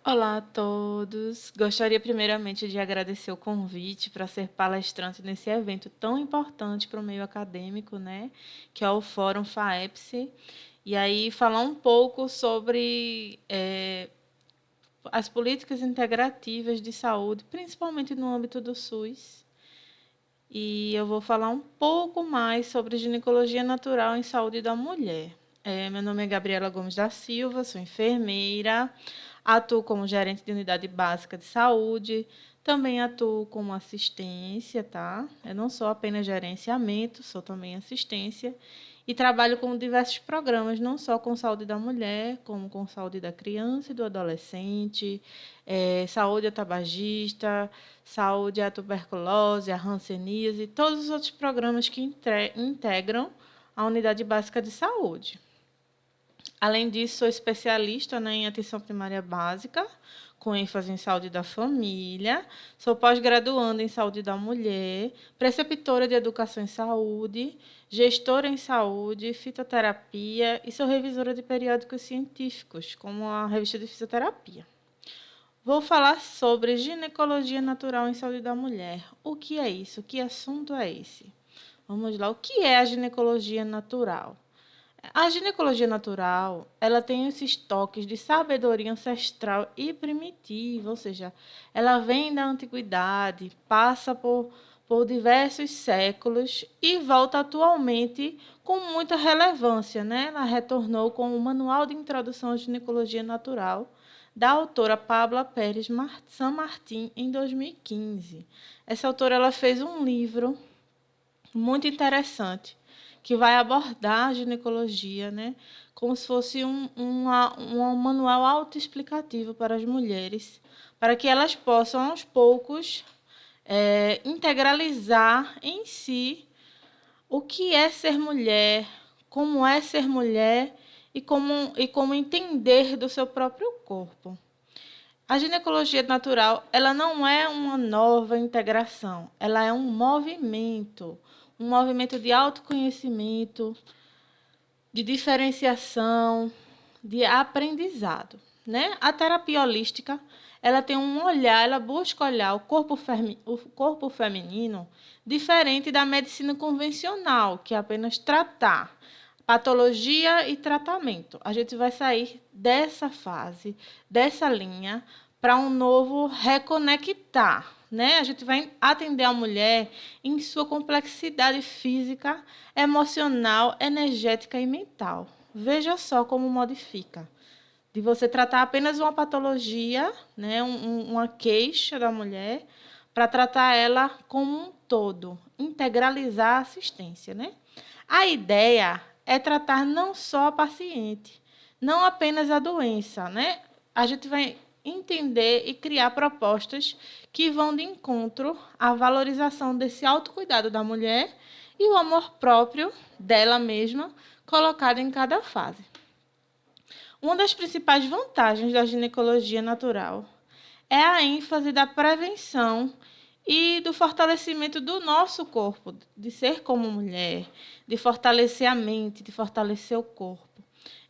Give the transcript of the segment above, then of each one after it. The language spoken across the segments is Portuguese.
Olá a todos. Gostaria primeiramente de agradecer o convite para ser palestrante nesse evento tão importante para o meio acadêmico, né, que é o Fórum FAEPSE, e aí falar um pouco sobre as políticas integrativas de saúde, principalmente no âmbito do SUS. E eu vou falar um pouco mais sobre ginecologia natural em saúde da mulher. Meu nome é Gabriela Gomes da Silva, sou enfermeira, atuo como gerente de unidade básica de saúde, também atuo como assistência, tá? Eu não sou apenas gerenciamento, sou também assistência e trabalho com diversos programas, não só com saúde da mulher, como com saúde da criança e do adolescente, saúde ao tabagista, saúde à tuberculose, à hanseníase, todos os outros programas que integram a unidade básica de saúde. Além disso, sou especialista, né, em atenção primária básica, com ênfase em saúde da família. Sou pós-graduanda em saúde da mulher, preceptora de educação em saúde, gestora em saúde, fitoterapia e sou revisora de periódicos científicos, como a revista de fisioterapia. Vou falar sobre ginecologia natural em saúde da mulher. O que é isso? Que assunto é esse? Vamos lá. O que é a ginecologia natural? A ginecologia natural, ela tem esses toques de sabedoria ancestral e primitiva, ou seja, ela vem da antiguidade, passa por diversos séculos e volta atualmente com muita relevância, né? Ela retornou com o Manual de Introdução à Ginecologia Natural, da autora Pabla Pérez San Martín, em 2015. Essa autora ela fez um livro muito interessante, que vai abordar a ginecologia, né, como se fosse um manual autoexplicativo para as mulheres, para que elas possam, aos poucos, integralizar em si o que é ser mulher e como entender do seu próprio corpo. A ginecologia natural, ela não é uma nova integração, ela é um movimento de autoconhecimento, de diferenciação, de aprendizado, né? A terapia holística, ela tem um olhar, ela busca olhar o corpo feminino diferente da medicina convencional, que é apenas tratar patologia e tratamento. A gente vai sair dessa fase, dessa linha, para um novo reconectar, né? A gente vai atender a mulher em sua complexidade física, emocional, energética e mental. Veja só como modifica. De você tratar apenas uma patologia, né, uma queixa da mulher, para tratar ela como um todo, integralizar a assistência, né? A ideia é tratar não só a paciente, não apenas a doença, né? A gente vai entender e criar propostas que vão de encontro à valorização desse autocuidado da mulher e o amor próprio dela mesma colocado em cada fase. Uma das principais vantagens da ginecologia natural é a ênfase da prevenção e do fortalecimento do nosso corpo, de ser como mulher, de fortalecer a mente, de fortalecer o corpo,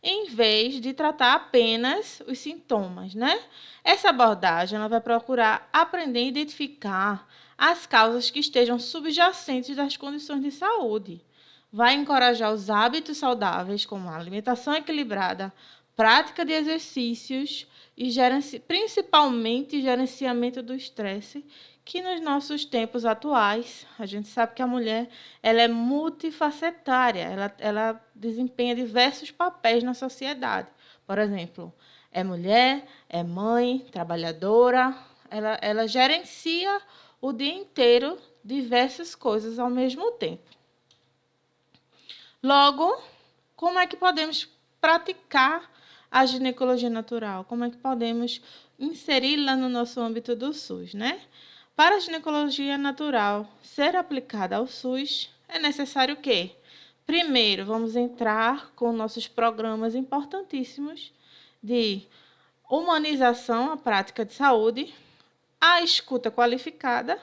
em vez de tratar apenas os sintomas, né? Essa abordagem ela vai procurar aprender a identificar as causas que estejam subjacentes das condições de saúde. Vai encorajar os hábitos saudáveis, como a alimentação equilibrada, prática de exercícios e principalmente gerenciamento do estresse, que nos nossos tempos atuais, a gente sabe que a mulher ela é multifacetária, ela desempenha diversos papéis na sociedade. Por exemplo, é mulher, é mãe, trabalhadora, ela gerencia o dia inteiro diversas coisas ao mesmo tempo. Logo, como é que podemos praticar a ginecologia natural? Como é que podemos inseri-la no nosso âmbito do SUS, né? Para a ginecologia natural ser aplicada ao SUS, é necessário que, primeiro, vamos entrar com nossos programas importantíssimos de humanização à prática de saúde, a escuta qualificada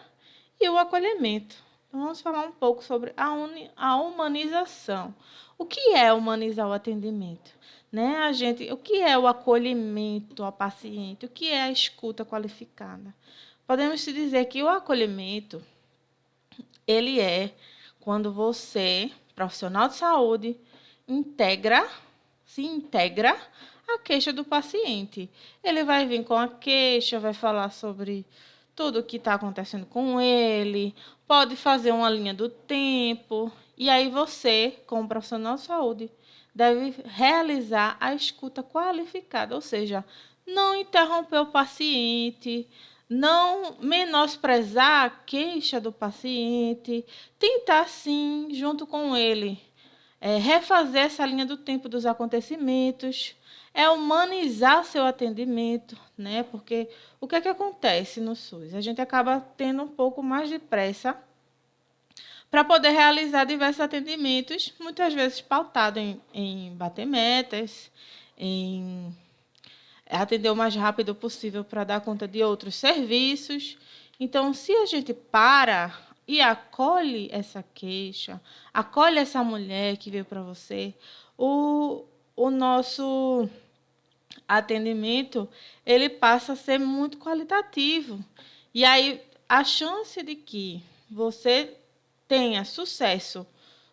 e o acolhimento. Então, vamos falar um pouco sobre a humanização. O que é humanizar o atendimento? Né? O que é o acolhimento ao paciente? O que é a escuta qualificada? Podemos se dizer que o acolhimento, ele é quando você, profissional de saúde, se integra à queixa do paciente. Ele vai vir com a queixa, vai falar sobre tudo o que está acontecendo com ele, pode fazer uma linha do tempo, e aí você, como profissional de saúde, deve realizar a escuta qualificada, ou seja, não interromper o paciente, não menosprezar a queixa do paciente, tentar sim, junto com ele, refazer essa linha do tempo dos acontecimentos, humanizar seu atendimento, né? Porque o que é que acontece no SUS? A gente acaba tendo um pouco mais de pressa para poder realizar diversos atendimentos, muitas vezes pautado em bater metas, em atender o mais rápido possível para dar conta de outros serviços. Então, se a gente para e acolhe essa queixa, acolhe essa mulher que veio para você, o nosso atendimento ele passa a ser muito qualitativo. E aí, a chance de que você tenha sucesso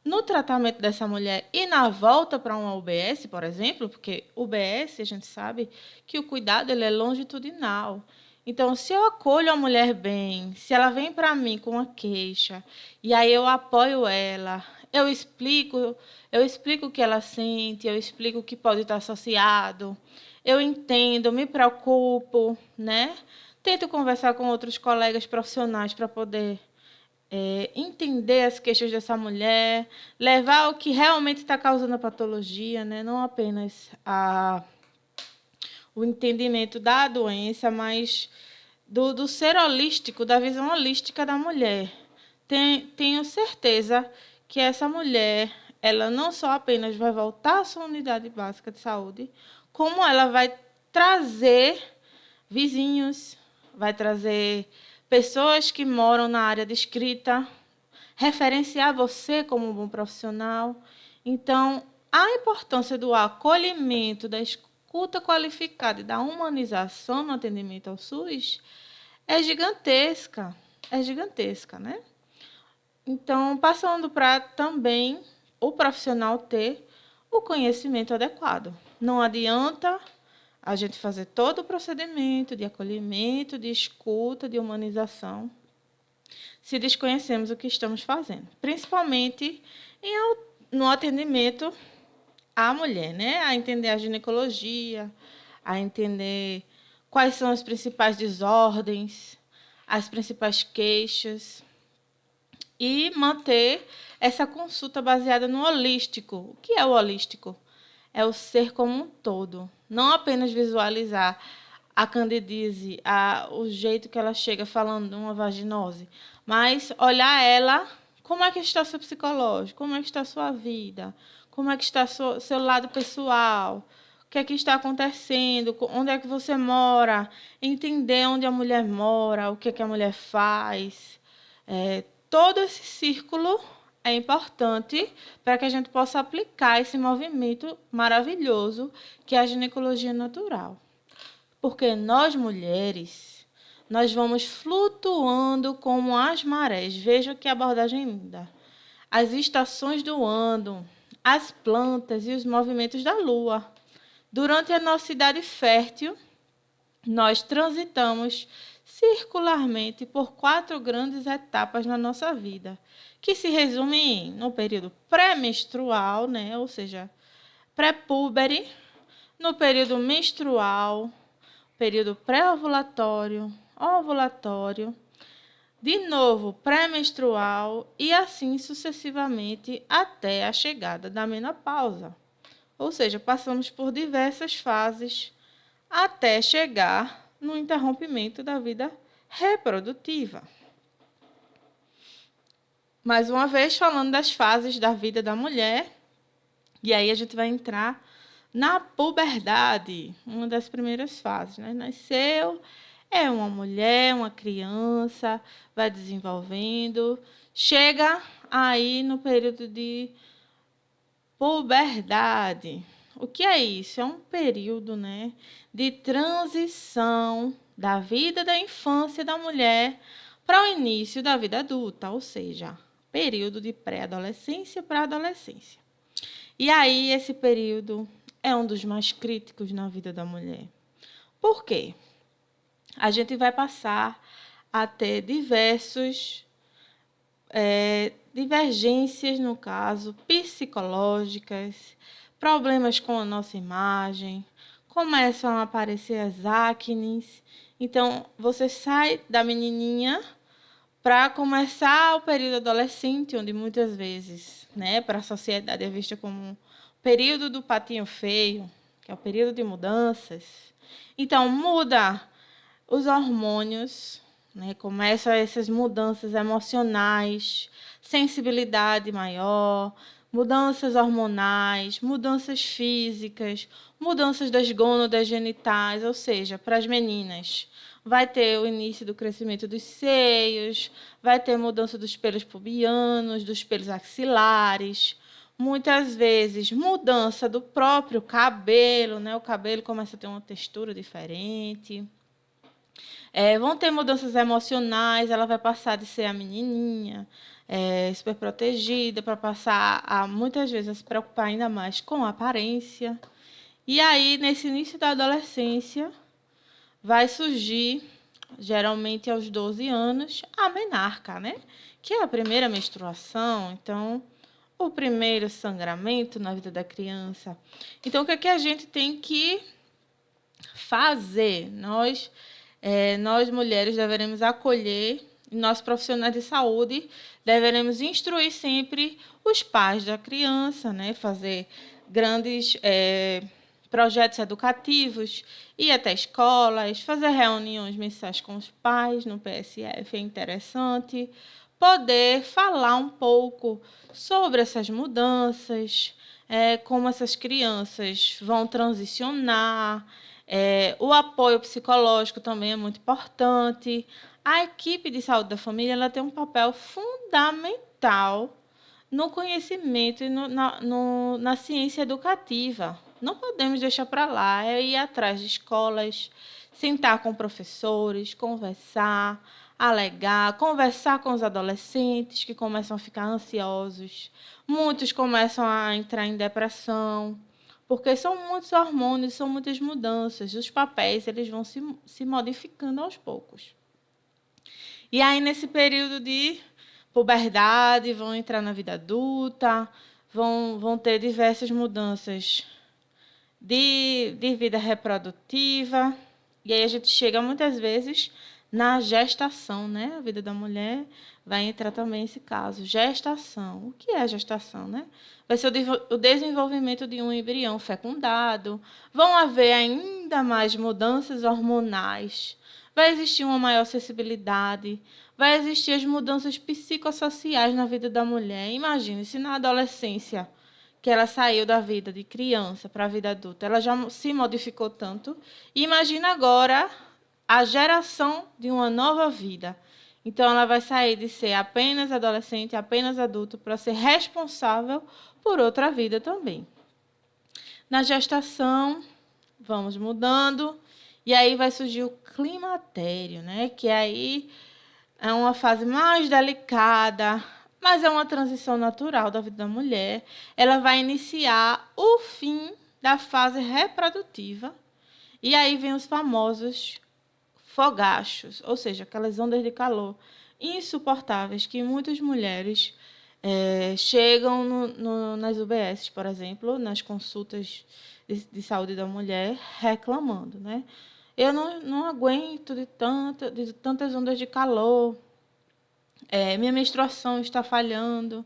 no tratamento dessa mulher e na volta para uma UBS, por exemplo, porque UBS, a gente sabe que o cuidado ele é longitudinal. Então, se eu acolho a mulher bem, se ela vem para mim com uma queixa, e aí eu apoio ela, eu explico o que ela sente, eu explico o que pode estar associado, eu entendo, me preocupo, né? Tento conversar com outros colegas profissionais para poder entender as queixas dessa mulher, levar o que realmente está causando a patologia, né? Não apenas o entendimento da doença, mas do ser holístico, da visão holística da mulher. Tenho certeza que essa mulher, ela não só apenas vai voltar à sua unidade básica de saúde, como ela vai trazer vizinhos, vai trazer pessoas que moram na área de escrita, referenciar você como um bom profissional. Então, a importância do acolhimento, da escuta qualificada e da humanização no atendimento ao SUS é gigantesca. É gigantesca, né? Então, passando para também o profissional ter o conhecimento adequado. Não adianta a gente fazer todo o procedimento de acolhimento, de escuta, de humanização, se desconhecemos o que estamos fazendo, principalmente no atendimento à mulher, né? A entender a ginecologia, a entender quais são as principais desordens, as principais queixas, e manter essa consulta baseada no holístico. O que é o holístico? É o ser como um todo, não apenas visualizar a candidíase, o jeito que ela chega falando de uma vaginose, mas olhar ela, como é que está seu psicológico, como é que está sua vida, como é que está seu lado pessoal, o que é que está acontecendo, onde é que você mora, entender onde a mulher mora, o que é que a mulher faz. Todo esse círculo é importante para que a gente possa aplicar esse movimento maravilhoso que é a ginecologia natural. Porque nós, mulheres, nós vamos flutuando como as marés. Veja que abordagem linda. As estações do ano, as plantas e os movimentos da lua. Durante a nossa idade fértil, nós transitamos circularmente por 4 grandes etapas na nossa vida, que se resumem no período pré-menstrual, né? Ou seja, pré-púbere, no período menstrual, período pré-ovulatório, ovulatório, de novo pré-menstrual e assim sucessivamente até a chegada da menopausa. Ou seja, passamos por diversas fases até chegar no interrompimento da vida reprodutiva. Mais uma vez, falando das fases da vida da mulher, e aí a gente vai entrar na puberdade, uma das primeiras fases, né? Nasceu, É uma mulher, uma criança, vai desenvolvendo, chega aí no período de puberdade. O que é isso? É um período, né, de transição da vida da infância da mulher para o início da vida adulta, ou seja, período de pré-adolescência para adolescência. E aí esse período é um dos mais críticos na vida da mulher. Por quê? A gente vai passar a ter divergências, no caso, psicológicas, problemas com a nossa imagem, começam a aparecer as acnes. Então, você sai da menininha para começar o período adolescente, onde muitas vezes, né, para a sociedade é vista como o período do patinho feio, que é o período de mudanças. Então, muda os hormônios, né, começam essas mudanças emocionais, sensibilidade maior, mudanças hormonais, mudanças físicas, mudanças das gônadas genitais, ou seja, para as meninas. Vai ter o início do crescimento dos seios, vai ter mudança dos pelos pubianos, dos pelos axilares, muitas vezes mudança do próprio cabelo, né? O cabelo começa a ter uma textura diferente. Vão ter mudanças emocionais, ela vai passar de ser a menininha, super protegida, para passar a, muitas vezes, a se preocupar ainda mais com a aparência. E aí, nesse início da adolescência, vai surgir, geralmente aos 12 anos, a menarca, né? Que é a primeira menstruação, então, o primeiro sangramento na vida da criança. Então, o que é que a gente tem que fazer? Nós mulheres deveremos acolher, e nós profissionais de saúde deveremos instruir sempre os pais da criança, né? Fazer grandes projetos educativos, ir até escolas, fazer reuniões mensais com os pais no PSF, é interessante. Poder falar um pouco sobre essas mudanças, como essas crianças vão transicionar. O apoio psicológico também é muito importante. A equipe de saúde da família ela tem um papel fundamental no conhecimento e na ciência educativa. Não podemos deixar para lá, é ir atrás de escolas, sentar com professores, conversar, alegar, conversar com os adolescentes que começam a ficar ansiosos. Muitos começam a entrar em depressão, porque são muitos hormônios, são muitas mudanças. Os papéis eles vão se modificando aos poucos. E aí, nesse período de puberdade, vão entrar na vida adulta, vão ter diversas mudanças de vida reprodutiva. E aí a gente chega muitas vezes na gestação, né? A vida da mulher vai entrar também esse caso. Gestação. O que é gestação, né? Vai ser o desenvolvimento de um embrião fecundado. Vão haver ainda mais mudanças hormonais. Vai existir uma maior sensibilidade. Vai existir as mudanças psicossociais na vida da mulher. Imagine se na adolescência que ela saiu da vida de criança para a vida adulta, ela já se modificou tanto. Imagina agora a geração de uma nova vida. Então, ela vai sair de ser apenas adolescente, apenas adulto, para ser responsável por outra vida também. Na gestação, vamos mudando, e aí vai surgir o climatério, né? Que aí é uma fase mais delicada, mas é uma transição natural da vida da mulher. Ela vai iniciar o fim da fase reprodutiva, e aí vem os famosos fogachos, ou seja, aquelas ondas de calor insuportáveis que muitas mulheres chegam nas UBS, por exemplo, nas consultas de saúde da mulher, reclamando, né? Eu não aguento de tantas ondas de calor, minha menstruação está falhando.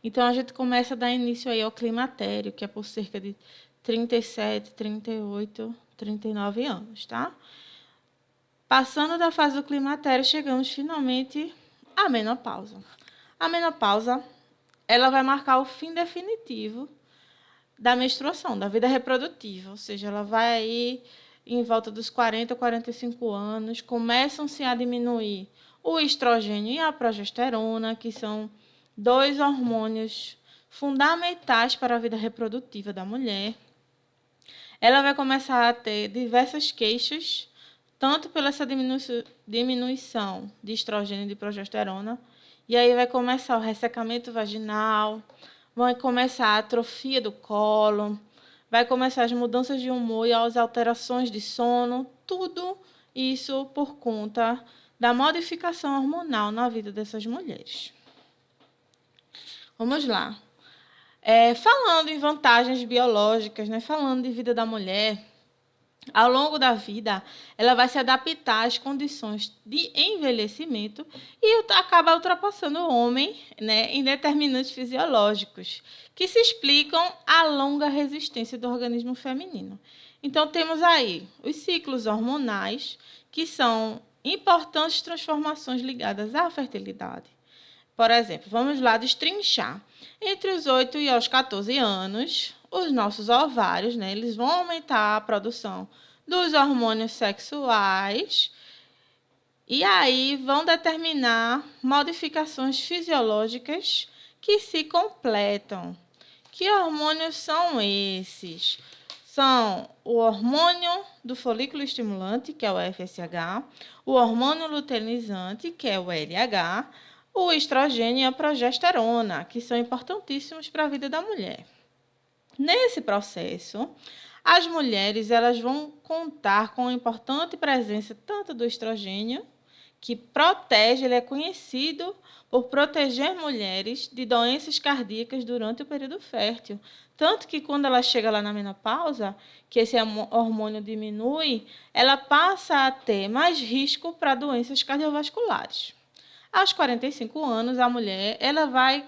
Então, a gente começa a dar início aí ao climatério, que é por cerca de 37, 38, 39 anos, tá? Passando da fase do climatério, chegamos finalmente à menopausa. A menopausa, ela vai marcar o fim definitivo da menstruação, da vida reprodutiva, ou seja, ela vai aí em volta dos 40, 45 anos, começam-se a diminuir o estrogênio e a progesterona, que são dois hormônios fundamentais para a vida reprodutiva da mulher. Ela vai começar a ter diversas queixas, tanto pela essa diminuição de estrogênio e de progesterona, e aí vai começar o ressecamento vaginal, vai começar a atrofia do cólon, vai começar as mudanças de humor e as alterações de sono, tudo isso por conta da modificação hormonal na vida dessas mulheres. Vamos lá. Falando em vantagens biológicas, né, falando de vida da mulher, ao longo da vida, ela vai se adaptar às condições de envelhecimento e acaba ultrapassando o homem, né, em determinantes fisiológicos, que se explicam a longa resistência do organismo feminino. Então, temos aí os ciclos hormonais, que são importantes transformações ligadas à fertilidade. Por exemplo, vamos lá destrinchar. Entre os 8 e os 14 anos, os nossos ovários, né, eles vão aumentar a produção dos hormônios sexuais e aí vão determinar modificações fisiológicas que se completam. Que hormônios são esses? São o hormônio do folículo estimulante, que é o FSH, o hormônio luteinizante, que é o LH, o estrogênio e a progesterona, que são importantíssimos para a vida da mulher. Nesse processo, as mulheres elas vão contar com a importante presença tanto do estrogênio, que protege, ele é conhecido por proteger mulheres de doenças cardíacas durante o período fértil. Tanto que quando ela chega lá na menopausa, que esse hormônio diminui, ela passa a ter mais risco para doenças cardiovasculares. Aos 45 anos, a mulher ela vai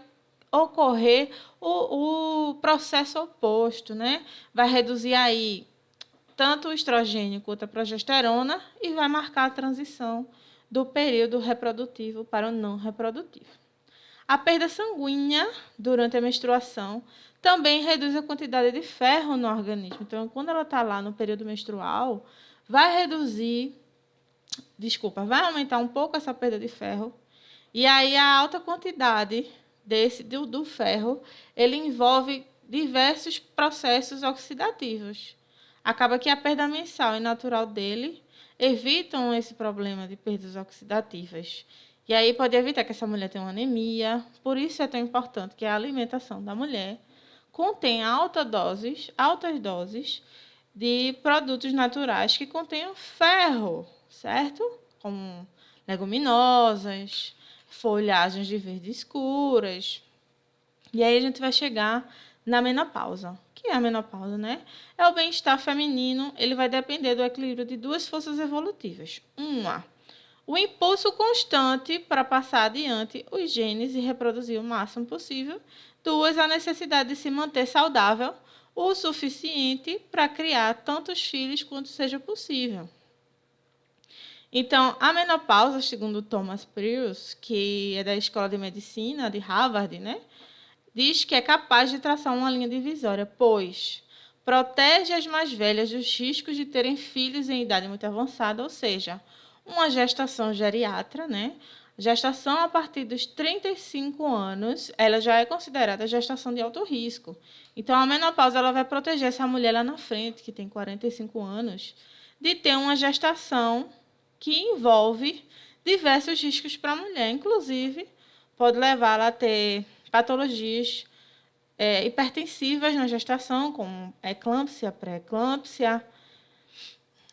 ocorrer o processo oposto, né? Vai reduzir aí tanto o estrogênio quanto a progesterona e vai marcar a transição do período reprodutivo para o não reprodutivo. A perda sanguínea durante a menstruação também reduz a quantidade de ferro no organismo. Então, quando ela está lá no período menstrual, vai aumentar um pouco essa perda de ferro. E aí a alta quantidade do ferro, ele envolve diversos processos oxidativos. Acaba que a perda mensal e natural dele evitam esse problema de perdas oxidativas. E aí pode evitar que essa mulher tenha uma anemia. Por isso é tão importante que a alimentação da mulher contenha altas doses de produtos naturais que contenham ferro, certo? Como leguminosas, folhagens de verde escuras. E aí a gente vai chegar na menopausa. O que é a menopausa, né? É o bem-estar feminino, ele vai depender do equilíbrio de duas forças evolutivas. Uma, o impulso constante para passar adiante os genes e reproduzir o máximo possível. Duas, a necessidade de se manter saudável o suficiente para criar tantos filhos quanto seja possível. Então, a menopausa, segundo Thomas Perls, que é da Escola de Medicina de Harvard, né, diz que é capaz de traçar uma linha divisória, pois protege as mais velhas dos riscos de terem filhos em idade muito avançada, ou seja, uma gestação geriatra, né? Gestação a partir dos 35 anos, ela já é considerada gestação de alto risco. Então, a menopausa ela vai proteger essa mulher lá na frente, que tem 45 anos, de ter uma gestação que envolve diversos riscos para a mulher, inclusive pode levá-la a ter patologias hipertensivas na gestação, como eclâmpsia, pré-eclâmpsia,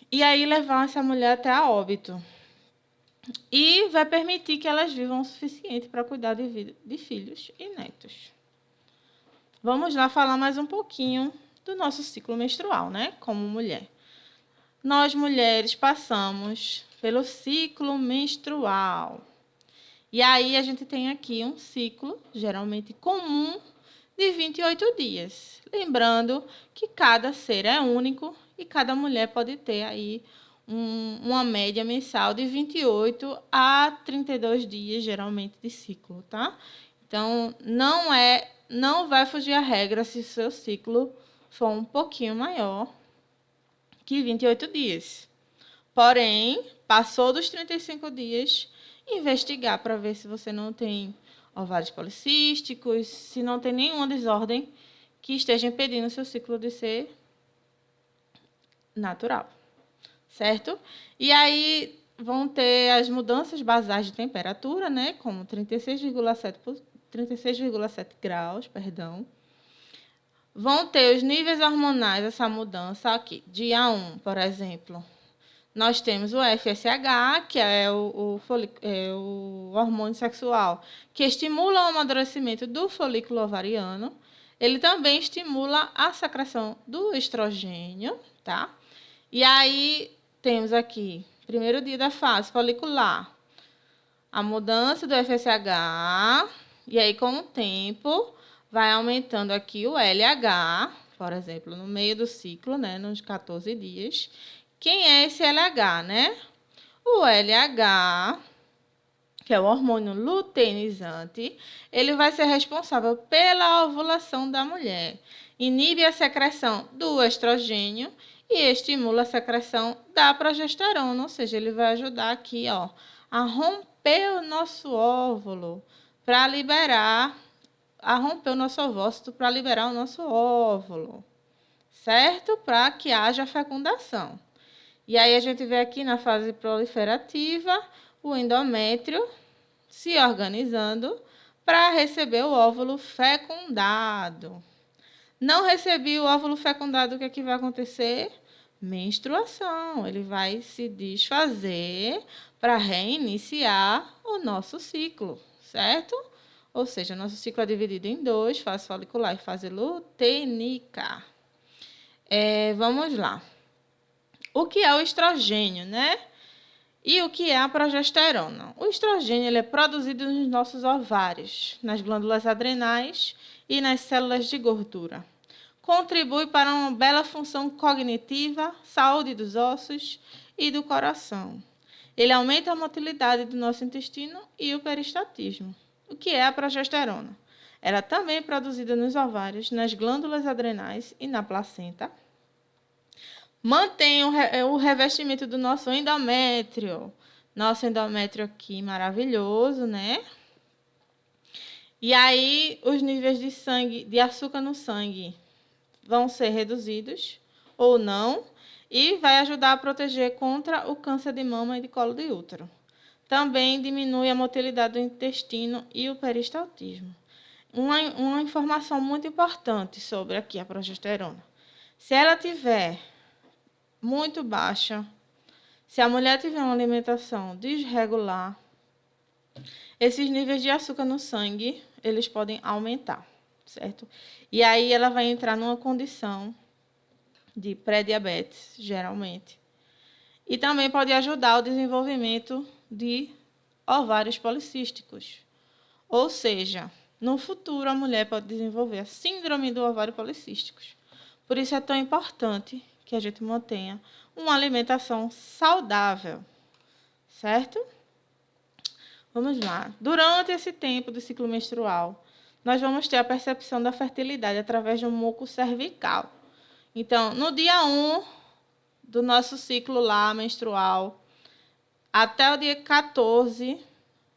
e aí levar essa mulher até a óbito. E vai permitir que elas vivam o suficiente para cuidar de filhos e netos. Vamos lá falar mais um pouquinho do nosso ciclo menstrual, né? Como mulher. Nós, mulheres, passamos pelo ciclo menstrual. E aí a gente tem aqui um ciclo, geralmente comum, de 28 dias. Lembrando que cada ser é único e cada mulher pode ter aí uma média mensal de 28 a 32 dias, geralmente, de ciclo, tá? Então, não vai fugir a regra se o seu ciclo for um pouquinho maior, que 28 dias. Porém, passou dos 35 dias, investigar para ver se você não tem ovários policísticos, se não tem nenhuma desordem que esteja impedindo o seu ciclo de ser natural, certo? E aí vão ter as mudanças basais de temperatura, né, como 36,7 graus, perdão. Vão ter os níveis hormonais, essa mudança aqui. Dia 1, por exemplo, nós temos o FSH, que é o hormônio sexual, que estimula o amadurecimento do folículo ovariano. Ele também estimula a secreção do estrogênio, tá? E aí temos aqui, primeiro dia da fase folicular, a mudança do FSH, e aí com o tempo vai aumentando aqui o LH, por exemplo, no meio do ciclo, né, nos 14 dias. Quem é esse LH, né? O LH, que é o hormônio luteinizante, ele vai ser responsável pela ovulação da mulher. Inibe a secreção do estrogênio e estimula a secreção da progesterona, ou seja, ele vai ajudar aqui, ó, a romper o nosso óvulo para liberar, a romper o nosso ovócito para liberar o nosso óvulo, certo? Para que haja fecundação. E aí a gente vê aqui na fase proliferativa o endométrio se organizando para receber o óvulo fecundado. Não recebi o óvulo fecundado, o que é que vai acontecer? Menstruação. Ele vai se desfazer para reiniciar o nosso ciclo, certo? Ou seja, nosso ciclo é dividido em dois, fase folicular e fase luteinica. Vamos lá. O que é o estrogênio, né? E o que é a progesterona? O estrogênio ele é produzido nos nossos ovários, nas glândulas adrenais e nas células de gordura. Contribui para uma bela função cognitiva, saúde dos ossos e do coração. Ele aumenta a motilidade do nosso intestino e o peristaltismo. O que é a progesterona? Ela também é produzida nos ovários, nas glândulas adrenais e na placenta. Mantém o revestimento do nosso endométrio. Nosso endométrio aqui maravilhoso, né? E aí, os níveis de sangue, de açúcar no sangue vão ser reduzidos ou não, e vai ajudar a proteger contra o câncer de mama e de colo de útero. Também diminui a motilidade do intestino e o peristaltismo. Uma informação muito importante sobre aqui a progesterona. Se ela tiver muito baixa, se a mulher tiver uma alimentação desregular, esses níveis de açúcar no sangue, eles podem aumentar, certo? E aí ela vai entrar numa condição de pré-diabetes, geralmente. E também pode ajudar o desenvolvimento de ovários policísticos. Ou seja, no futuro a mulher pode desenvolver a síndrome do ovário policístico. Por isso é tão importante que a gente mantenha uma alimentação saudável, certo? Vamos lá. Durante esse tempo do ciclo menstrual, nós vamos ter a percepção da fertilidade através do muco cervical. Então, no dia 1 do nosso ciclo lá menstrual, até o dia 14,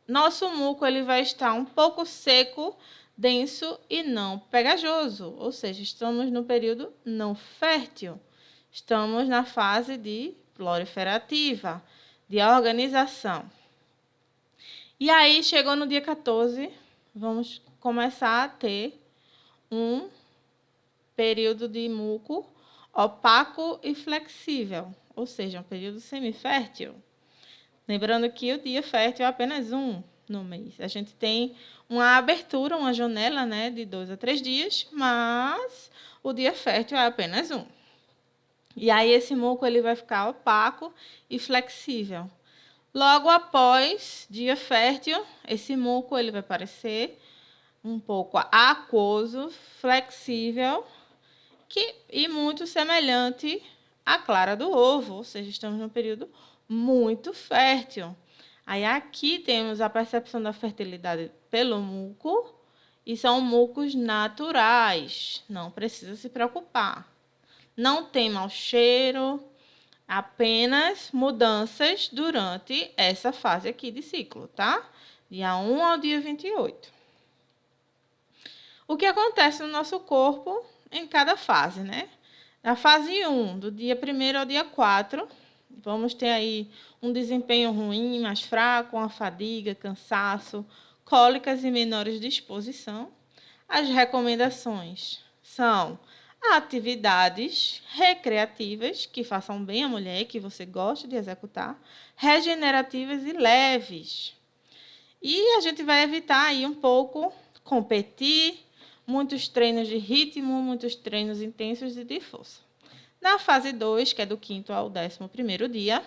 nosso muco ele vai estar um pouco seco, denso e não pegajoso, ou seja, estamos no período não fértil. Estamos na fase de proliferativa, de organização. E aí, chegou no dia 14, vamos começar a ter um período de muco opaco e flexível, ou seja, um período semifértil. Lembrando que o dia fértil é apenas um no mês. A gente tem uma abertura, uma janela, né, de 2 a 3 dias, mas o dia fértil é apenas um. E aí esse muco ele vai ficar opaco e flexível. Logo após dia fértil, esse muco ele vai parecer um pouco aquoso, flexível e muito semelhante à clara do ovo, ou seja, estamos num período muito fértil. Aí aqui temos a percepção da fertilidade pelo muco, e são mucos naturais, não precisa se preocupar. Não tem mau cheiro, Apenas mudanças durante essa fase aqui de ciclo, tá? Dia 1 ao dia 28. O que acontece no nosso corpo em cada fase, né? Na fase 1, do dia 1º ao dia 4, vamos ter aí um desempenho ruim, mais fraco, uma fadiga, cansaço, cólicas e menores disposição. As recomendações são atividades recreativas que façam bem à mulher, que você goste de executar, regenerativas e leves. E a gente vai evitar aí um pouco competir, muitos treinos de ritmo, muitos treinos intensos e de força. Na fase 2, que é do 5º ao 11º dia,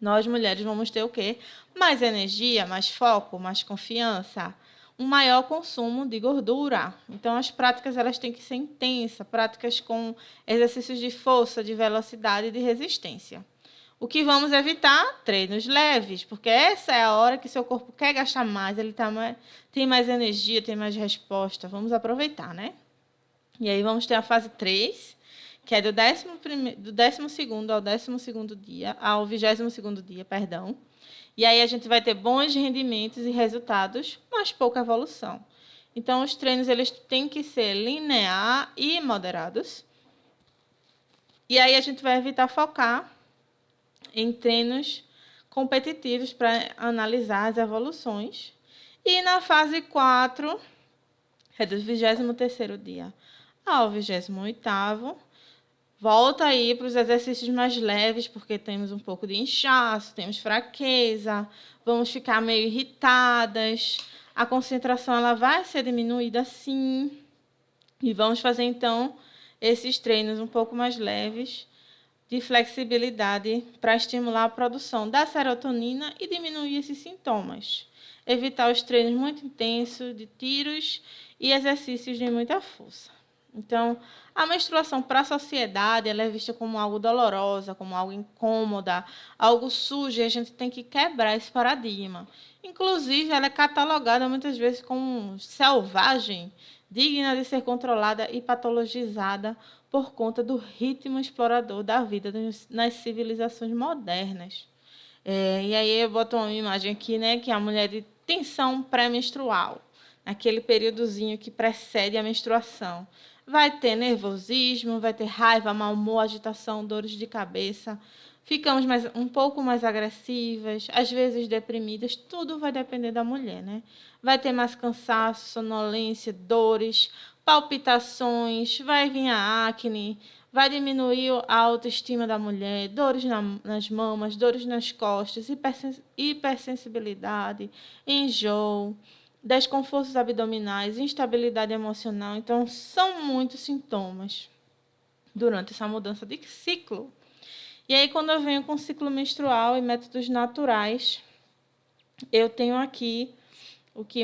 nós mulheres vamos ter o quê? Mais energia, mais foco, mais confiança, um maior consumo de gordura. Então, as práticas elas têm que ser intensas, práticas com exercícios de força, de velocidade e de resistência. O que vamos evitar? Treinos leves, porque essa é a hora que seu corpo quer gastar mais, ele tem mais energia, tem mais resposta. Vamos aproveitar, né? E aí vamos ter a fase 3, que é do 12º ao 12º dia, ao 22º dia, perdão. E aí a gente vai ter bons rendimentos e resultados, mas pouca evolução. Então, os treinos eles têm que ser linear e moderados. E aí a gente vai evitar focar em treinos competitivos para analisar as evoluções. E na fase 4, é do 23º dia ao 28º, volta aí para os exercícios mais leves, porque temos um pouco de inchaço, temos fraqueza, vamos ficar meio irritadas, a concentração ela vai ser diminuída sim. E vamos fazer então esses treinos um pouco mais leves de flexibilidade para estimular a produção da serotonina e diminuir esses sintomas. Evitar os treinos muito intensos de tiros e exercícios de muita força. Então, a menstruação para a sociedade ela é vista como algo dolorosa, como algo incômoda, algo sujo, e a gente tem que quebrar esse paradigma. Inclusive, ela é catalogada muitas vezes como selvagem, digna de ser controlada e patologizada por conta do ritmo explorador da vida nas civilizações modernas. E aí eu boto uma imagem aqui, né, que é a mulher de tensão pré-menstrual, aquele períodozinho que precede a menstruação. Vai ter nervosismo, vai ter raiva, mau humor, agitação, dores de cabeça. Ficamos um pouco mais agressivas, às vezes deprimidas, tudo vai depender da mulher, né? Vai ter mais cansaço, sonolência, dores, palpitações, vai vir a acne, vai diminuir a autoestima da mulher, dores nas mamas, dores nas costas, hipersensibilidade, enjoo, desconfortos abdominais, instabilidade emocional. Então, são muitos sintomas durante essa mudança de ciclo. E aí, quando eu venho com ciclo menstrual e métodos naturais, eu tenho aqui o que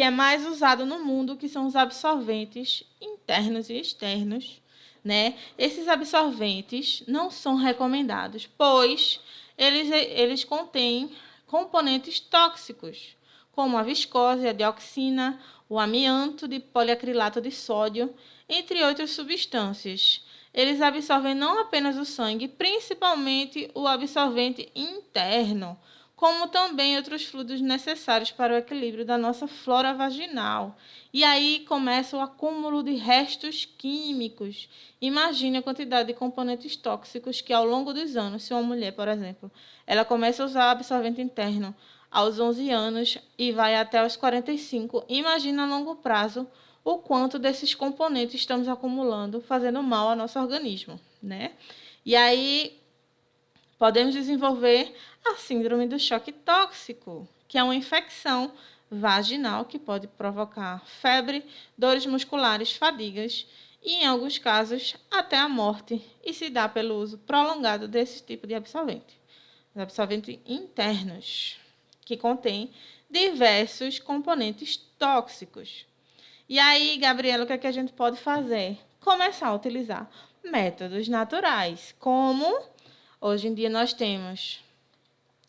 é mais usado no mundo, que são os absorventes internos e externos, né? Esses absorventes não são recomendados, pois eles contêm componentes tóxicos, como a viscose, a dioxina, o amianto de poliacrilato de sódio, entre outras substâncias. Eles absorvem não apenas o sangue, principalmente o absorvente interno, como também outros fluidos necessários para o equilíbrio da nossa flora vaginal. E aí começa o acúmulo de restos químicos. Imagine a quantidade de componentes tóxicos que, ao longo dos anos, se uma mulher, por exemplo, ela começa a usar absorvente interno aos 11 anos e vai até os 45, imagina a longo prazo o quanto desses componentes estamos acumulando, fazendo mal ao nosso organismo, né? E aí podemos desenvolver a síndrome do choque tóxico, que é uma infecção vaginal que pode provocar febre, dores musculares, fadigas e, em alguns casos, até a morte, e se dá pelo uso prolongado desse tipo de absorvente. Os absorventes internos, que contêm diversos componentes tóxicos. E aí, Gabriela, o que é que a gente pode fazer? Começar a utilizar métodos naturais, como hoje em dia nós temos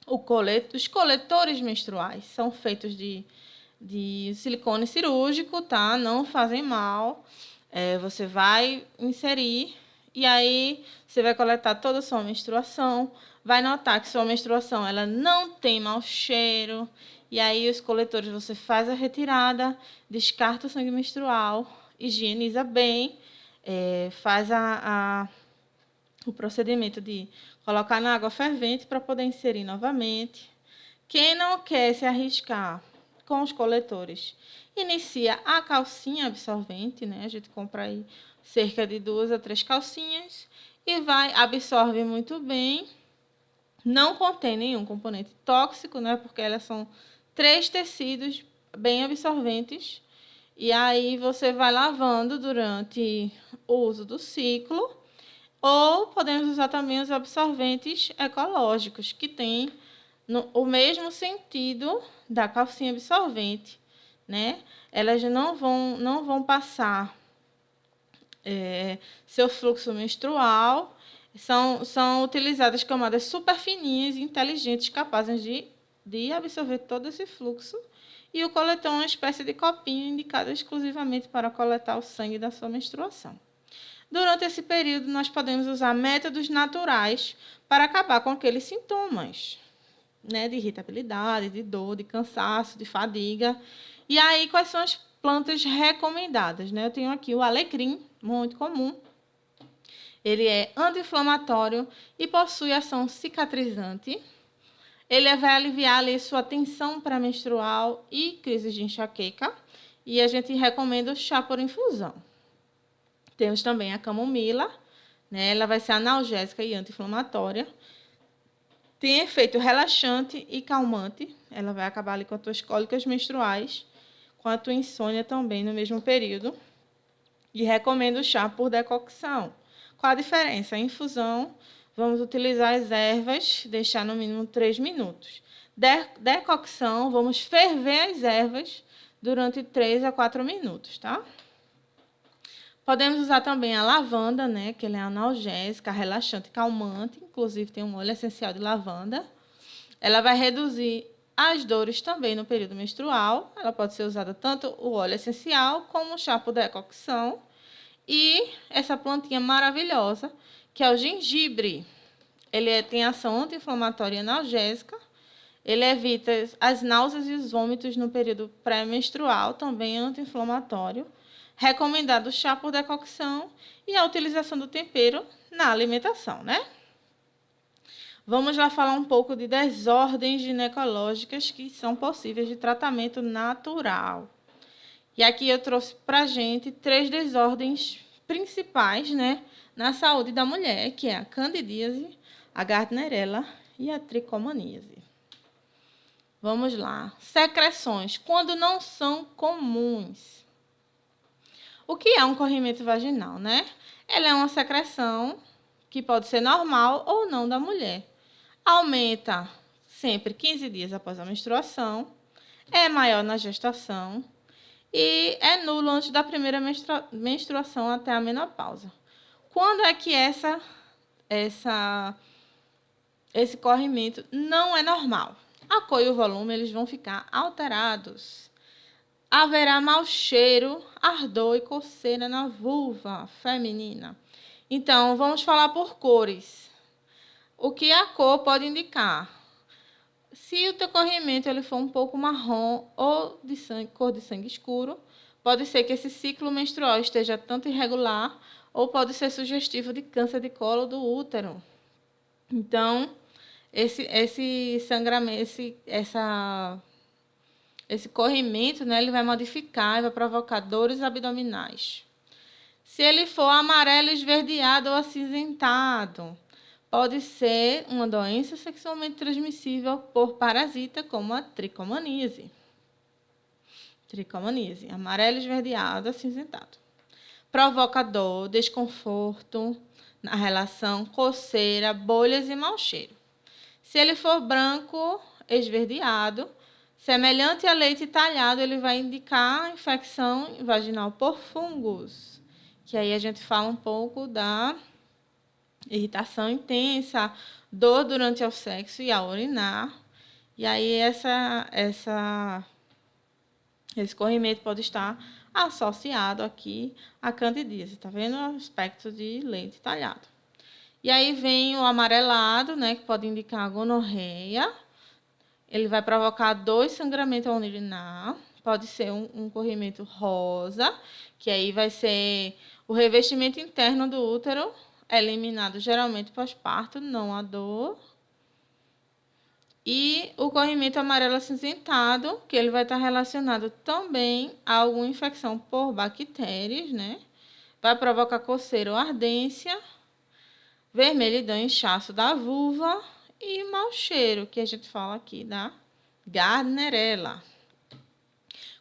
os coletores menstruais. São feitos de silicone cirúrgico, tá? Não fazem mal. Você vai inserir e aí você vai coletar toda a sua menstruação, vai notar que sua menstruação ela não tem mau cheiro, e aí os coletores você faz a retirada, descarta o sangue menstrual, higieniza bem, faz o procedimento de colocar na água fervente para poder inserir novamente. Quem não quer se arriscar com os coletores, inicia a calcinha absorvente, né? A gente compra aí cerca de 2 a 3 calcinhas e absorve muito bem. Não contém nenhum componente tóxico, né? Porque elas são 3 tecidos bem absorventes. E aí você vai lavando durante o uso do ciclo. Ou podemos usar também os absorventes ecológicos, que têm o mesmo sentido da calcinha absorvente, né? Elas não vão passar seu fluxo menstrual. São utilizadas camadas super fininhas e inteligentes, capazes de absorver todo esse fluxo. E o coletor é uma espécie de copinho indicado exclusivamente para coletar o sangue da sua menstruação. Durante esse período, nós podemos usar métodos naturais para acabar com aqueles sintomas, né, de irritabilidade, de dor, de cansaço, de fadiga. E aí, quais são as plantas recomendadas? Né? Eu tenho aqui o alecrim, muito comum. Ele é anti-inflamatório e possui ação cicatrizante. Ele vai aliviar ali sua tensão pré-menstrual e crises de enxaqueca. E a gente recomenda o chá por infusão. Temos também a camomila, né? Ela vai ser analgésica e anti-inflamatória. Tem efeito relaxante e calmante. Ela vai acabar ali com as tuas cólicas menstruais, com a tua insônia também no mesmo período. E recomendo o chá por decocção. Qual a diferença? A infusão, vamos utilizar as ervas, deixar no mínimo 3 minutos. Decocção, vamos ferver as ervas durante 3 a 4 minutos, tá? Podemos usar também a lavanda, né, que ela é analgésica, relaxante e calmante, inclusive tem um óleo essencial de lavanda. Ela vai reduzir as dores também no período menstrual. Ela pode ser usada tanto o óleo essencial como o chá por decocção. E essa plantinha maravilhosa, que é o gengibre. Ele tem ação anti-inflamatória e analgésica. Ele evita as náuseas e os vômitos no período pré-menstrual, também anti-inflamatório. Recomendado o chá por decocção e a utilização do tempero na alimentação, né? Vamos lá falar um pouco de desordens ginecológicas que são possíveis de tratamento natural. E aqui eu trouxe para a gente 3 desordens principais, né, na saúde da mulher, que é a candidíase, a gardnerella e a tricomaníase. Vamos lá. Secreções, quando não são comuns. O que é um corrimento vaginal, né? Ela é uma secreção que pode ser normal ou não da mulher. Aumenta sempre 15 dias após a menstruação, é maior na gestação e é nulo antes da primeira menstruação até a menopausa. Quando é que esse corrimento não é normal? A cor e o volume eles vão ficar alterados. Haverá mau cheiro, ardor e coceira na vulva feminina. Então, vamos falar por cores. O que a cor pode indicar? Se o teu corrimento ele for um pouco marrom ou de cor de sangue escuro, pode ser que esse ciclo menstrual esteja tanto irregular ou pode ser sugestivo de câncer de colo do útero. Então, esse sangramento, esse corrimento, né, ele vai modificar e vai provocar dores abdominais. Se ele for amarelo, esverdeado ou acinzentado, pode ser uma doença sexualmente transmissível por parasita, como a tricomaníase. Tricomaníase, amarelo, esverdeado, acinzentado. Provoca dor, desconforto na relação, coceira, bolhas e mau cheiro. Se ele for branco, esverdeado, semelhante a leite talhado, ele vai indicar infecção vaginal por fungos. Que aí a gente fala um pouco da irritação intensa, dor durante o sexo e ao urinar. E aí esse corrimento pode estar associado aqui à candidíase. Tá vendo o aspecto de leite talhado. E aí vem o amarelado, né, que pode indicar a gonorreia. Ele vai provocar 2 sangramentos ao urinar. Pode ser um corrimento rosa, que aí vai ser o revestimento interno do útero, eliminado geralmente pós-parto, não a dor. E o corrimento amarelo acinzentado, que ele vai estar relacionado também a alguma infecção por bactérias, né? Vai provocar coceira ou ardência, vermelhidão e inchaço da vulva e mau cheiro, que a gente fala aqui da Gardnerella.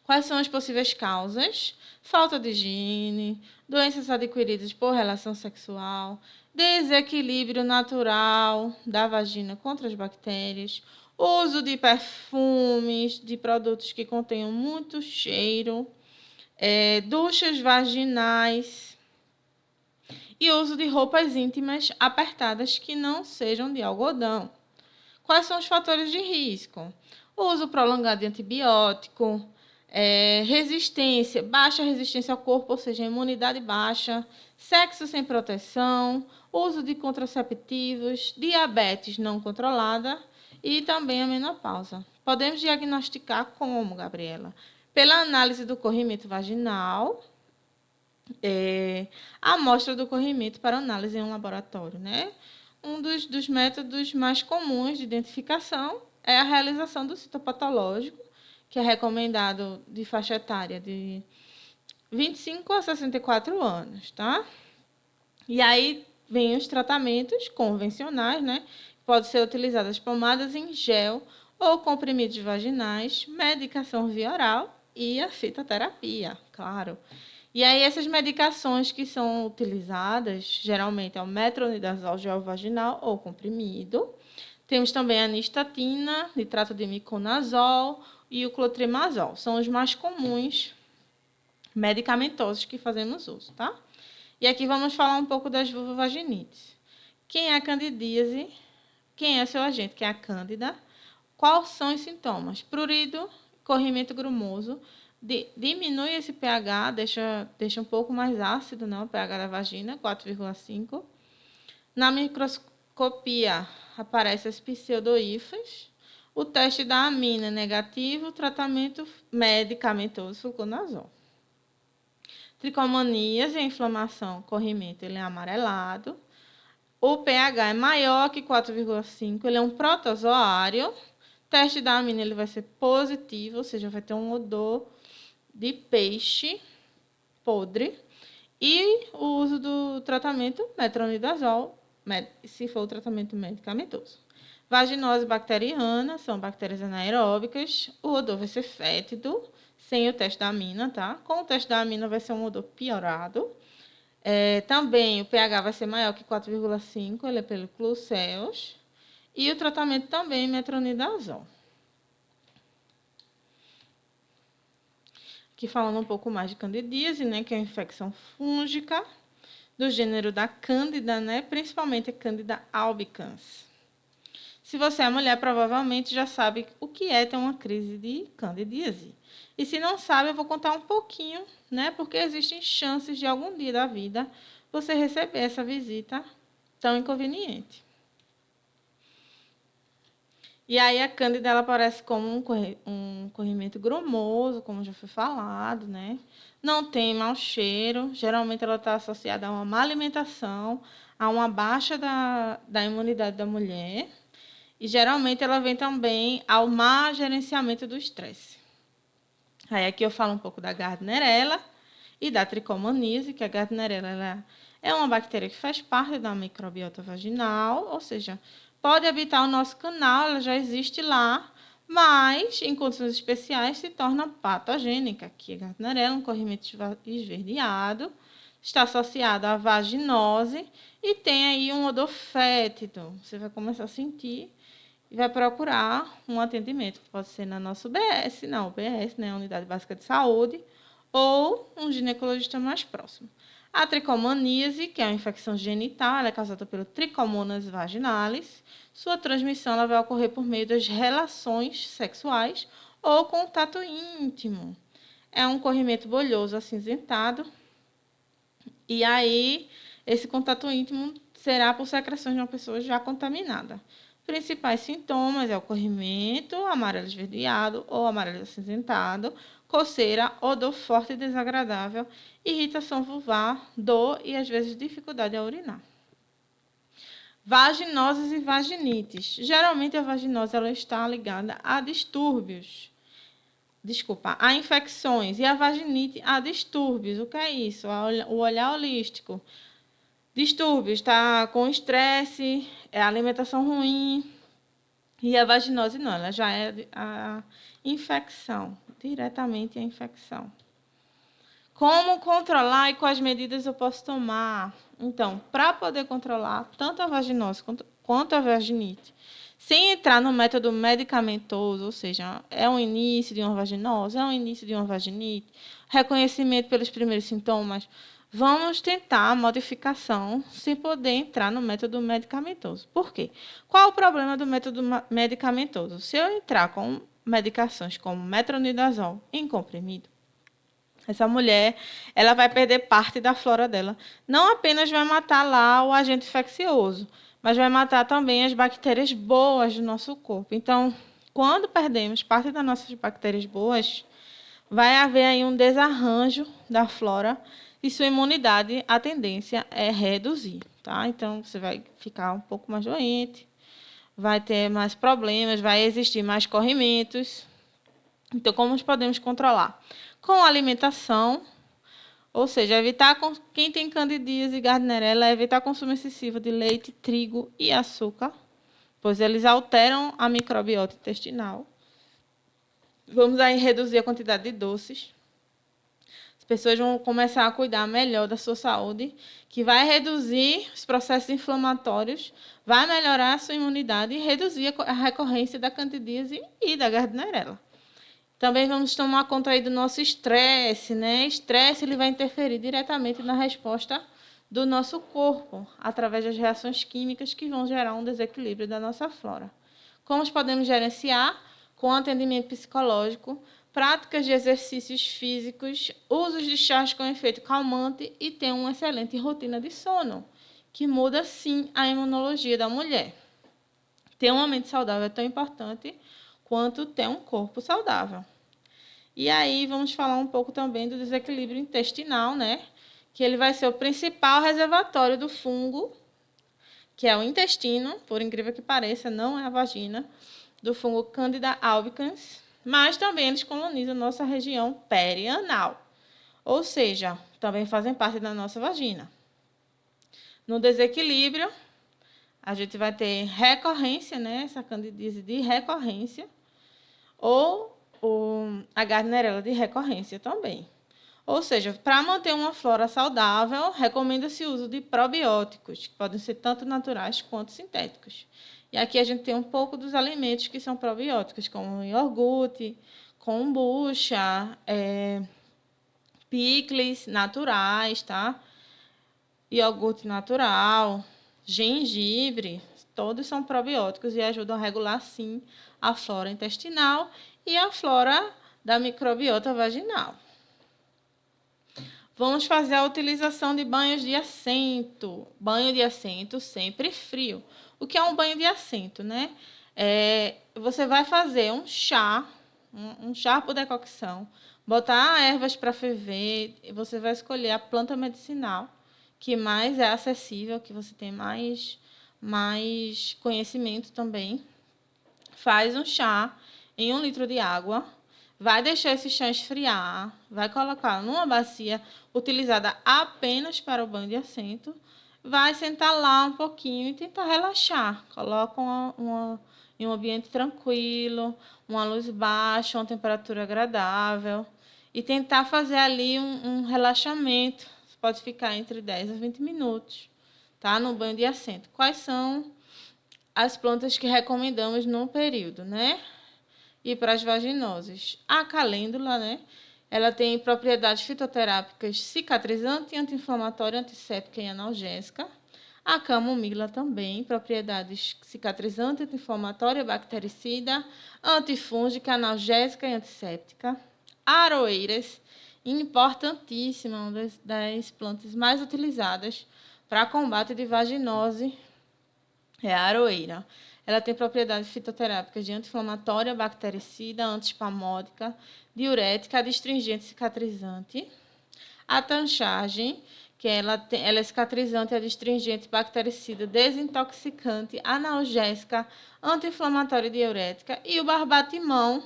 Quais são as possíveis causas? Falta de higiene, doenças adquiridas por relação sexual, desequilíbrio natural da vagina contra as bactérias, uso de perfumes, de produtos que contenham muito cheiro, duchas vaginais e uso de roupas íntimas apertadas que não sejam de algodão. Quais são os fatores de risco? O uso prolongado de antibiótico, resistência, baixa resistência ao corpo, ou seja, imunidade baixa, sexo sem proteção, uso de contraceptivos, diabetes não controlada e também a menopausa. Podemos diagnosticar como, Gabriela? Pela análise do corrimento vaginal, a amostra do corrimento para análise em um laboratório, né? Um dos métodos mais comuns de identificação é a realização do citopatológico, que é recomendado de faixa etária de 25 a 64 anos, tá? E aí vem os tratamentos convencionais, né? Pode ser utilizadas pomadas em gel ou comprimidos vaginais, medicação via oral e a fitoterapia, claro. E aí essas medicações que são utilizadas, geralmente é o metronidazol gel vaginal ou comprimido. Temos também a nistatina, nitrato de miconazol e o clotrimazol. São os mais comuns medicamentosos que fazemos uso, tá? E aqui vamos falar um pouco das vulvovaginites. Quem é a candidíase? Quem é seu agente? Quem é a cândida? Quais são os sintomas? Prurido, corrimento grumoso, diminui esse pH, deixa um pouco mais ácido, né, o pH da vagina, 4,5. Na microscopia aparecem as pseudohifas. O teste da amina é negativo, o tratamento medicamentoso fluconazol. Tricomonias e inflamação, corrimento, ele é amarelado. O pH é maior que 4,5, ele é um protozoário. Teste da amina ele vai ser positivo, ou seja, vai ter um odor de peixe podre. E o uso do tratamento metronidazol, se for o tratamento medicamentoso. Vaginose bacteriana, são bactérias anaeróbicas. O odor vai ser fétido, sem o teste da amina, tá? Com o teste da amina vai ser um odor piorado. Também o pH vai ser maior que 4,5, ele é pelo Clusels. E o tratamento também metronidazol. Aqui falando um pouco mais de candidíase, né, que é uma infecção fúngica do gênero da Cândida, né, principalmente a Cândida albicans. Se você é mulher, provavelmente já sabe o que é ter uma crise de candidíase. E se não sabe, eu vou contar um pouquinho, né, porque existem chances de algum dia da vida você receber essa visita tão inconveniente. E aí a cândida ela aparece como um corrimento grumoso, como já foi falado, né? Não tem mau cheiro, geralmente ela está associada a uma má alimentação, a uma baixa da imunidade da mulher, e geralmente ela vem também ao má gerenciamento do estresse. Aí aqui eu falo um pouco da Gardnerella e da Trichomonas, que a Gardnerella ela é uma bactéria que faz parte da microbiota vaginal, ou seja, pode habitar o nosso canal, ela já existe lá, mas em condições especiais se torna patogênica. Aqui a Gardnerella, um corrimento esverdeado, está associado à vaginose e tem aí um odor fétido. Você vai começar a sentir e vai procurar um atendimento, que pode ser na nossa UBS, na UBS, né, Unidade Básica de Saúde, ou um ginecologista mais próximo. A tricomoníase, que é uma infecção genital, ela é causada pelo Trichomonas vaginalis. Sua transmissão ela vai ocorrer por meio das relações sexuais ou contato íntimo. é um corrimento bolhoso acinzentado. E aí, esse contato íntimo será por secreções de uma pessoa já contaminada. Principais sintomas é o corrimento amarelo esverdeado ou amarelo acinzentado, coceira, odor forte e desagradável, irritação vulvar, dor e, às vezes, dificuldade a urinar. Vaginoses e vaginites. Geralmente, a vaginose ela está ligada a distúrbios. A infecções. E a vaginite a distúrbios. O que é isso? O olhar holístico. Distúrbios, está com estresse, é alimentação ruim. E a vaginose não, ela já é a infecção, diretamente a infecção. Como controlar e quais medidas eu posso tomar? Então, para poder controlar tanto a vaginose quanto a vaginite, sem entrar no método medicamentoso, ou seja, é um início de uma vaginose, é um início de uma vaginite, reconhecimento pelos primeiros sintomas, vamos tentar a modificação sem poder entrar no método medicamentoso. Por quê? Qual o problema do método medicamentoso? Se eu entrar com medicações como metronidazol em comprimido, essa mulher, ela vai perder parte da flora dela. Não apenas vai matar lá o agente infeccioso, mas vai matar também as bactérias boas do nosso corpo. Então, quando perdemos parte das nossas bactérias boas, vai haver aí um desarranjo da flora e sua imunidade, a tendência é reduzir, tá? Então, você vai ficar um pouco mais doente, vai ter mais problemas, vai existir mais corrimentos. Então, como podemos controlar? Com alimentação, ou seja, evitar quem tem candidíase e gardnerella, evitar consumo excessivo de leite, trigo e açúcar, pois eles alteram a microbiota intestinal. Vamos aí reduzir a quantidade de doces. As pessoas vão começar a cuidar melhor da sua saúde, que vai reduzir os processos inflamatórios, vai melhorar a sua imunidade e reduzir a recorrência da candidíase e da gardnerella. Também vamos tomar conta aí do nosso estresse, né? Estresse ele vai interferir diretamente na resposta do nosso corpo, através das reações químicas que vão gerar um desequilíbrio da nossa flora. Como podemos gerenciar? Com atendimento psicológico, práticas de exercícios físicos, usos de chás com efeito calmante e ter uma excelente rotina de sono, que muda, sim, a imunologia da mulher. Ter uma mente saudável é tão importante quanto ter um corpo saudável. E aí vamos falar um pouco também do desequilíbrio intestinal, né? Que ele vai ser o principal reservatório do fungo, que é o intestino, por incrível que pareça, não é a vagina, do fungo Candida albicans, mas também eles colonizam nossa região perianal, ou seja, também fazem parte da nossa vagina. No desequilíbrio, a gente vai ter recorrência, né? Essa candidíase de recorrência, ou a gardnerella de recorrência também. Ou seja, para manter uma flora saudável, recomenda-se o uso de probióticos, que podem ser tanto naturais quanto sintéticos. E aqui a gente tem um pouco dos alimentos que são probióticos, como iogurte, kombucha, picles naturais, tá? Iogurte natural, gengibre, todos são probióticos e ajudam a regular, sim, a flora intestinal e a flora da microbiota vaginal. Vamos fazer a utilização de banhos de assento. Banho de assento sempre frio. O que é um banho de assento, né? Você vai fazer um chá, um chá por decocção, botar ervas para ferver, e você vai escolher a planta medicinal que mais é acessível, que você tem mais conhecimento também. Faz um chá em 1 litro de água, vai deixar esse chá esfriar, vai colocar numa bacia utilizada apenas para o banho de assento, vai sentar lá um pouquinho e tentar relaxar. Coloca em um ambiente tranquilo, uma luz baixa, uma temperatura agradável e tentar fazer ali um relaxamento. Você pode ficar entre 10 a 20 minutos, tá? No banho de assento. Quais são as plantas que recomendamos no período, né? E para as vaginoses, a calêndula, né? Ela tem propriedades fitoterápicas cicatrizante, anti-inflamatória, antisséptica e analgésica. A camomila também, propriedades cicatrizante, anti-inflamatória, bactericida, antifúngica, analgésica e antisséptica. aroeiras, importantíssima, uma das plantas mais utilizadas para combate de vaginose é a aroeira. Ela tem propriedades fitoterápicas de anti-inflamatória, bactericida, antispamódica, diurética, adstringente, cicatrizante. A tanchagem, que ela é cicatrizante, adstringente, bactericida, desintoxicante, analgésica, anti-inflamatória e diurética. E o barbatimão,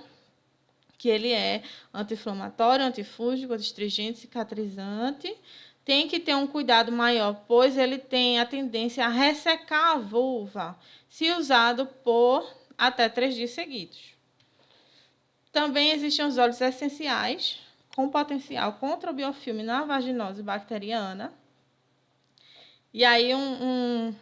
que ele é anti-inflamatório, antifúngico, adstringente, cicatrizante. Tem que ter um cuidado maior, pois ele tem a tendência a ressecar a vulva, se usado por até 3 dias seguidos. Também existem os óleos essenciais, com potencial contra o biofilme na vaginose bacteriana. E aí um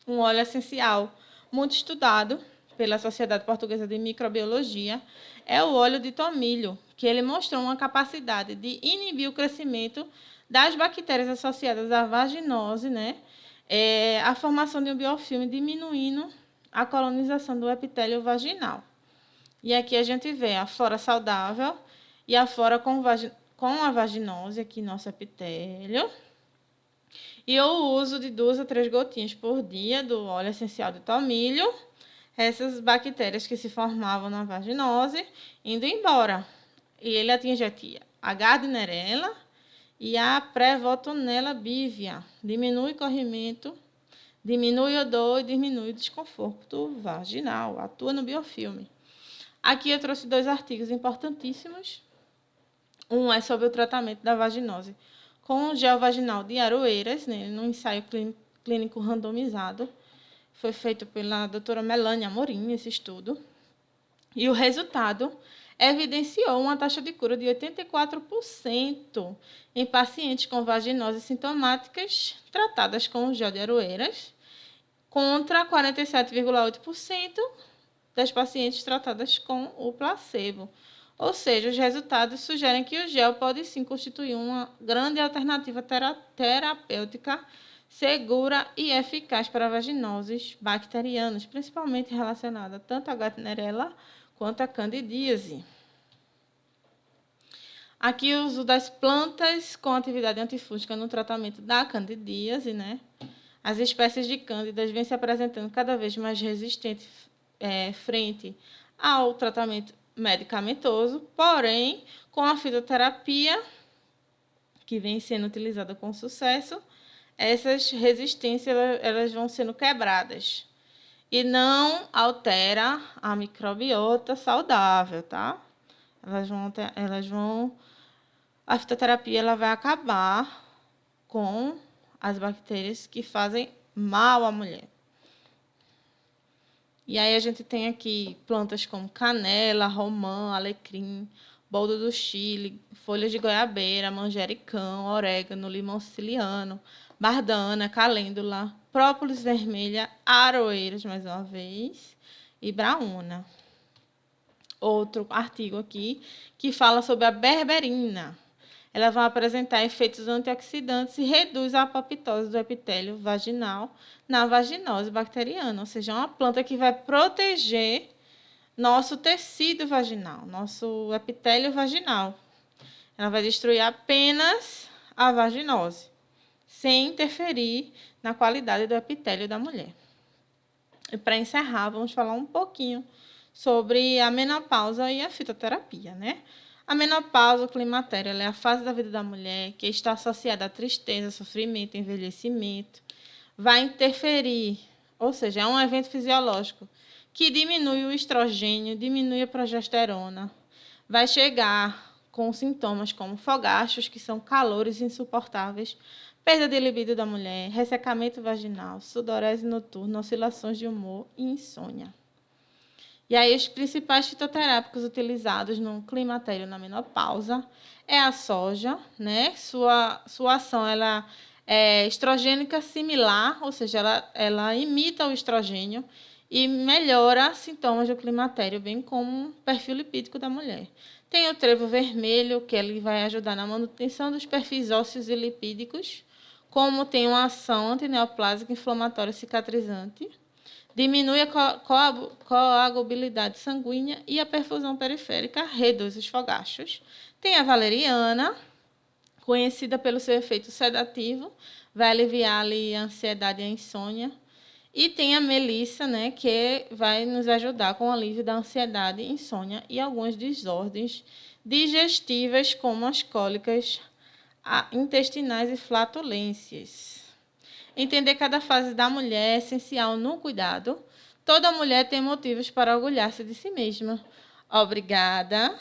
óleo essencial muito estudado pela Sociedade Portuguesa de Microbiologia é o óleo de tomilho, que ele mostrou uma capacidade de inibir o crescimento das bactérias associadas à vaginose, né? A formação de um biofilme diminuindo a colonização do epitélio vaginal. E aqui a gente vê a flora saudável e a flora com a vaginose, aqui nosso epitélio. E o uso de 2 a 3 gotinhas por dia do óleo essencial de tomilho, essas bactérias que se formavam na vaginose indo embora. E ele atinge aqui a Gardnerella e a Prevotonella bívia. Diminui corrimento, diminui odor e diminui o desconforto vaginal. Atua no biofilme. Aqui eu trouxe 2 artigos importantíssimos. Um é sobre o tratamento da vaginose com gel vaginal de aroeiras, né, num ensaio clínico randomizado. Foi feito pela doutora Melanie Amorim, esse estudo. E o resultado evidenciou uma taxa de cura de 84% em pacientes com vaginose sintomáticas tratadas com o gel de aroeiras, contra 47,8% das pacientes tratadas com o placebo. Ou seja, os resultados sugerem que o gel pode sim constituir uma grande alternativa terapêutica segura e eficaz para vaginoses bacterianas, principalmente relacionada tanto à Gardnerella quanto à candidíase. Aqui o uso das plantas com atividade antifúngica no tratamento da candidíase, né? As espécies de cândidas vêm se apresentando cada vez mais resistentes frente ao tratamento medicamentoso, porém, com a fitoterapia, que vem sendo utilizada com sucesso, essas resistências elas vão sendo quebradas e não altera a microbiota saudável, tá? A fitoterapia ela vai acabar com as bactérias que fazem mal à mulher. E aí a gente tem aqui plantas como canela, romã, alecrim, boldo do Chile, folhas de goiabeira, manjericão, orégano, limão siciliano, bardana, calêndula, própolis vermelha, aroeiras, mais uma vez, e braúna. Outro artigo aqui que fala sobre a berberina. Ela vai apresentar efeitos antioxidantes e reduz a apoptose do epitélio vaginal na vaginose bacteriana, ou seja, é uma planta que vai proteger nosso tecido vaginal, nosso epitélio vaginal. Ela vai destruir apenas a vaginose, sem interferir na qualidade do epitélio da mulher. E para encerrar, vamos falar um pouquinho sobre a menopausa e a fitoterapia, né? A menopausa, o climatério, ela é a fase da vida da mulher que está associada à tristeza, sofrimento, envelhecimento. Vai interferir, ou seja, é um evento fisiológico que diminui o estrogênio, diminui a progesterona. Vai chegar com sintomas como fogachos, que são calores insuportáveis, perda de libido da mulher, ressecamento vaginal, sudorese noturna, oscilações de humor e insônia. E aí, os principais fitoterápicos utilizados no climatério na menopausa é a soja, né? Sua ação ela é estrogênica similar, ou seja, ela imita o estrogênio e melhora sintomas do climatério, bem como o perfil lipídico da mulher. Tem o trevo vermelho, que ele vai ajudar na manutenção dos perfis ósseos e lipídicos, como tem uma ação antineoplásica inflamatória cicatrizante. Diminui a coagulabilidade sanguínea e a perfusão periférica, reduz os fogachos. Tem a valeriana, conhecida pelo seu efeito sedativo, vai aliviar ali a ansiedade e a insônia. E tem a melissa, né, que vai nos ajudar com o alívio da ansiedade, insônia e algumas desordens digestivas, como as cólicas intestinais e flatulências. Entender cada fase da mulher é essencial no cuidado. Toda mulher tem motivos para orgulhar-se de si mesma. Obrigada.